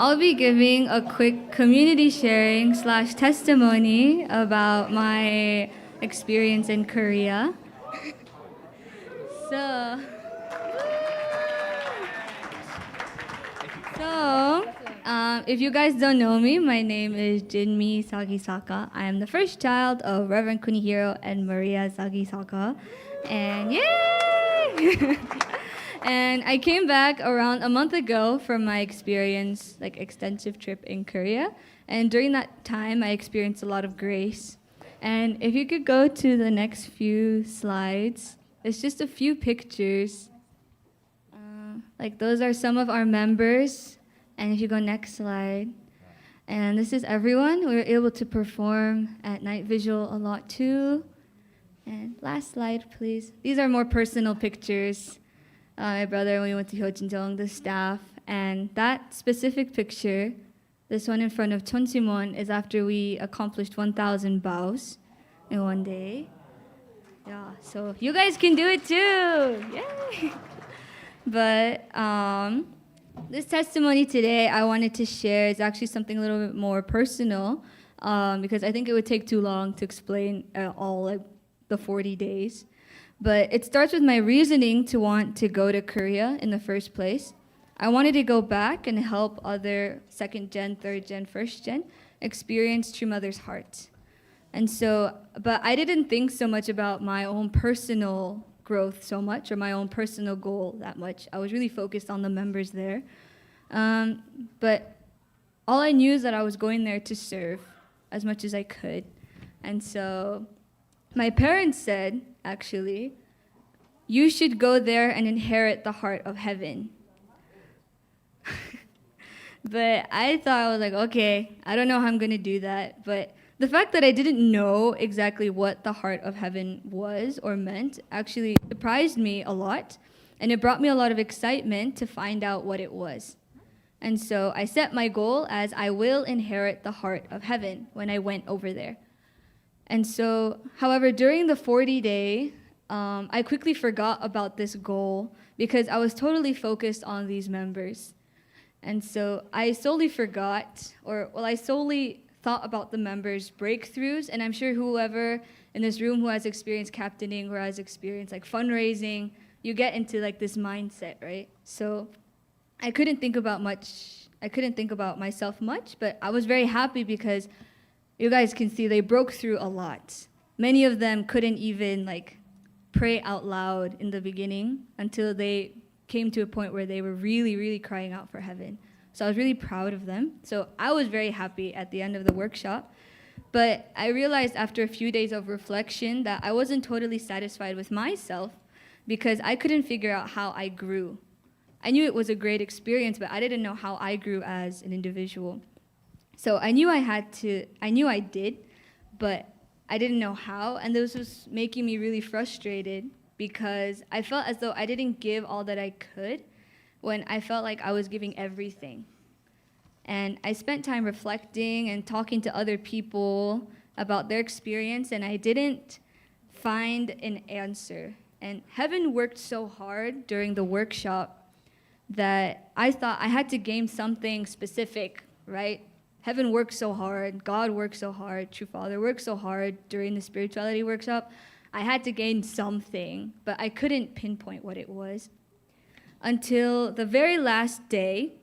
I'll be giving a quick community sharing slash testimony about my experience in Korea. So, if you guys don't know me, my name is JinMi Sagisaka. I am the first child of Reverend Kunihiro and Maria Sagisaka. And yay! And I came back around a month ago from my experience, like extensive trip in Korea. And during that time, I experienced a lot of grace. And if you could go to the next few slides, it's just a few pictures. Like those are some of our members. And if you go next slide, and this is everyone. We were able to perform at Night Visual a lot too. And last slide, please. These are more personal pictures. My brother, when we went to Hyojinjeong, the staff, and that specific picture, this one in front of Cheonsimwon, is after we accomplished 1,000 bows in one day. Yeah, so you guys can do it too. Yay! But this testimony today I wanted to share is actually something a little bit more personal because I think it would take too long to explain all like the 40 days. But it starts with my reasoning to want to go to Korea in the first place. I wanted to go back and help other second gen, third gen, first gen experience True Mother's heart. And so, but I didn't think so much about my own personal growth so much or my own personal goal that much. I was really focused on the members there. But all I knew is that I was going there to serve as much as I could. And so my parents said, actually, you should go there and inherit the heart of heaven. But I thought, I was like, okay, I don't know how I'm going to do that. But the fact that I didn't know exactly what the heart of heaven was or meant actually surprised me a lot. And it brought me a lot of excitement to find out what it was. And so I set my goal as I will inherit the heart of heaven when I went over there. And so, however, during the 40-day, I quickly forgot about this goal because I was totally focused on these members. And so I solely forgot, I solely thought about the members' breakthroughs. And I'm sure whoever in this room who has experienced captaining, who has experienced like fundraising, you get into like this mindset, right? So I couldn't think about myself much, but I was very happy because you guys can see they broke through a lot. Many of them couldn't even like pray out loud in the beginning until they came to a point where they were really, really crying out for heaven. So I was really proud of them. So I was very happy at the end of the workshop. But I realized after a few days of reflection that I wasn't totally satisfied with myself because I couldn't figure out how I grew. I knew it was a great experience, but I didn't know how I grew as an individual. So I knew I did, but I didn't know how, and this was making me really frustrated because I felt as though I didn't give all that I could when I felt like I was giving everything. And I spent time reflecting and talking to other people about their experience, and I didn't find an answer. And heaven worked so hard during the workshop that I thought I had to gain something specific, right? Heaven works so hard, God works so hard, True Father works so hard during the spirituality workshop. I had to gain something, but I couldn't pinpoint what it was. Until the very last day,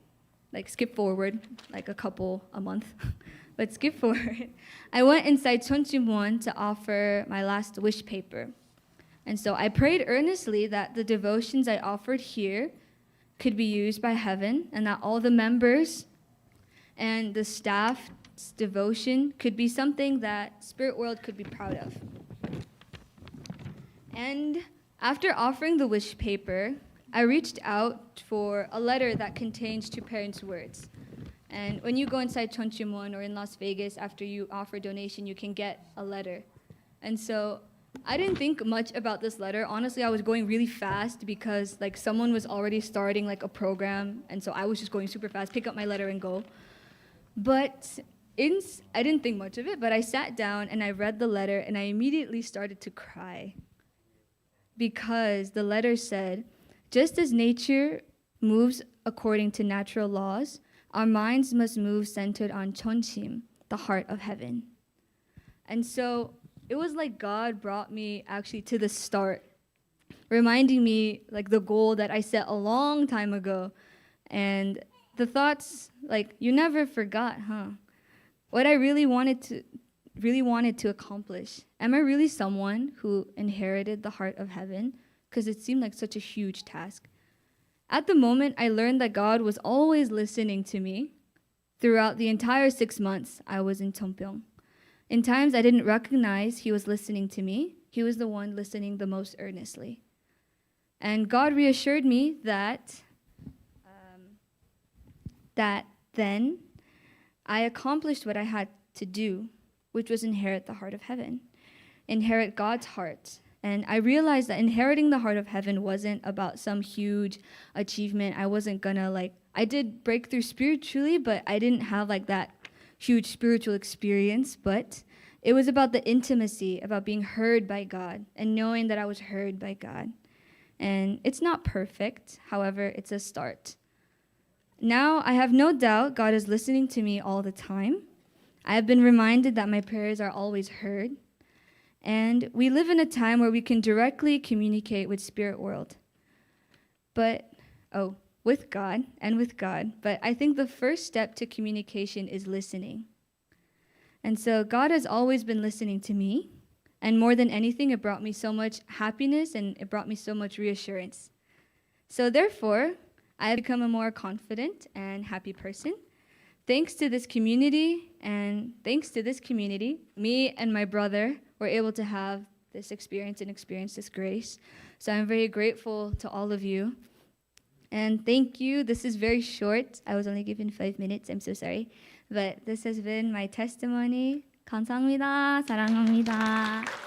like skip forward, like a month, but skip forward, I went inside Cheonsimwon to offer my last wish paper. And so I prayed earnestly that the devotions I offered here could be used by heaven and that all the members and the staff's devotion could be something that Spirit World could be proud of. And after offering the wish paper, I reached out for a letter that contains two parents' words. And when you go inside Cheonsimwon or in Las Vegas, after you offer donation, you can get a letter. And so I didn't think much about this letter. Honestly, I was going really fast because like someone was already starting like a program, and so I was just going super fast, pick up my letter and go. But I didn't think much of it, but I sat down and I read the letter and I immediately started to cry because the letter said, just as nature moves according to natural laws, our minds must move centered on Chonchim, the heart of heaven. And so it was like God brought me actually to the start, reminding me like the goal that I set a long time ago. And the thoughts, like, you never forgot, huh? What I really wanted to accomplish. Am I really someone who inherited the heart of heaven? Because it seemed like such a huge task. At the moment, I learned that God was always listening to me throughout the entire 6 months I was in Cheongbyeong. In times I didn't recognize He was listening to me, He was the one listening the most earnestly. And God reassured me that then I accomplished what I had to do, which was inherit the heart of heaven, inherit God's heart. And I realized that inheriting the heart of heaven wasn't about some huge achievement. I wasn't gonna I did break through spiritually, but I didn't have that huge spiritual experience. But it was about the intimacy, about being heard by God and knowing that I was heard by God. And it's not perfect, however, it's a start. Now I have no doubt God is listening to me all the time. I have been reminded that my prayers are always heard. And we live in a time where we can directly communicate with spirit world. With God. But I think the first step to communication is listening. And so God has always been listening to me. And more than anything, it brought me so much happiness and it brought me so much reassurance. So therefore, I have become a more confident and happy person. Thanks to this community, me and my brother were able to have this experience and experience this grace. So I'm very grateful to all of you. And thank you. This is very short. I was only given 5 minutes. I'm so sorry. But this has been my testimony. 감사합니다. 사랑합니다.